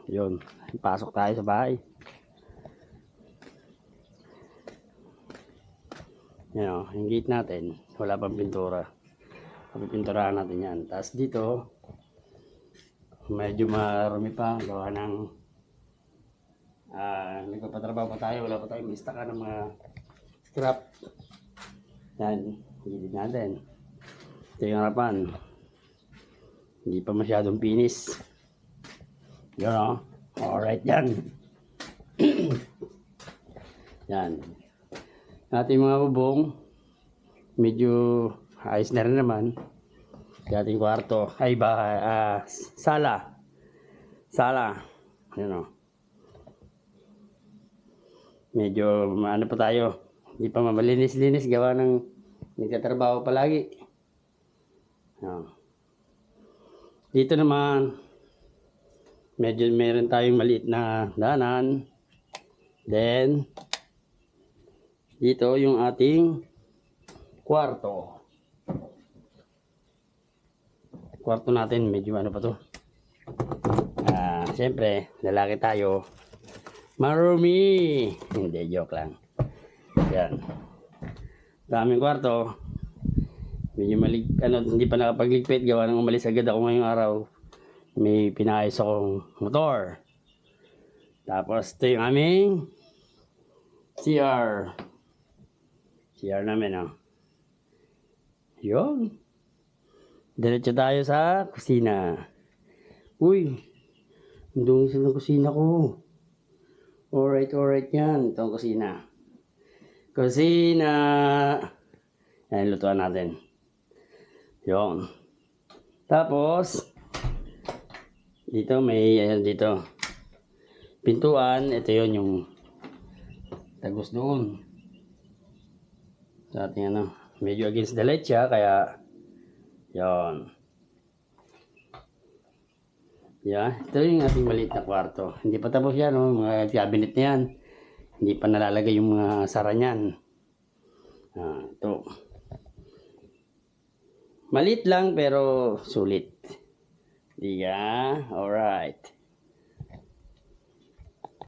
Yun, pasok tayo sa bahay. Yan o, yung gate natin, wala pang pintura. Pipinturahan natin yan. Tapos dito, medyo marami pa. Gawa ng nagpapatrabaho pa tayo. Wala pa tayong istaka ng mga scrap. Yan, gilid natin. Ito yung harapan. Hindi pa masyadong finish. Yun o. Alright yan. Yan. Ating mga bubong, medyo ayos na rin naman. Ating kwarto, ay bahay, sala. Sala. Yun o. Medyo maano pa tayo. Hindi pa mamalinis-linis, gawa ng nagtatrabaho palagi. Yan. Dito naman, medyo meron tayong maliit na danan. Then, dito yung ating kwarto. Kwarto natin, medyo ano pa to. Siyempre, lalaki tayo. Marumi! Hindi, joke lang. Yan. Daming kwarto. Medyo hindi pa nakapagligpit. Gawa ng umalis agad ako ngayong araw. May pinayos akong motor. Tapos, ito yung aming CR. CR namin, oh. Yun. Diretso tayo sa kusina. Uy, doon sa kusina ko. Alright yan. Ito ang kusina. Kusina. Ayan, lutuan natin. Yun. Tapos, dito may, ayan dito. Pintuan, ito yun yung tagos doon. Sa ating ano, medyo against the light siya, kaya yon. Yeah, ito yung ating maliit na kwarto. Hindi pa tapos yan, oh, mga cabinet na yan. Hindi pa nalalagay yung mga sara niyan. Ito. Maliit lang pero sulit. Diga, alright.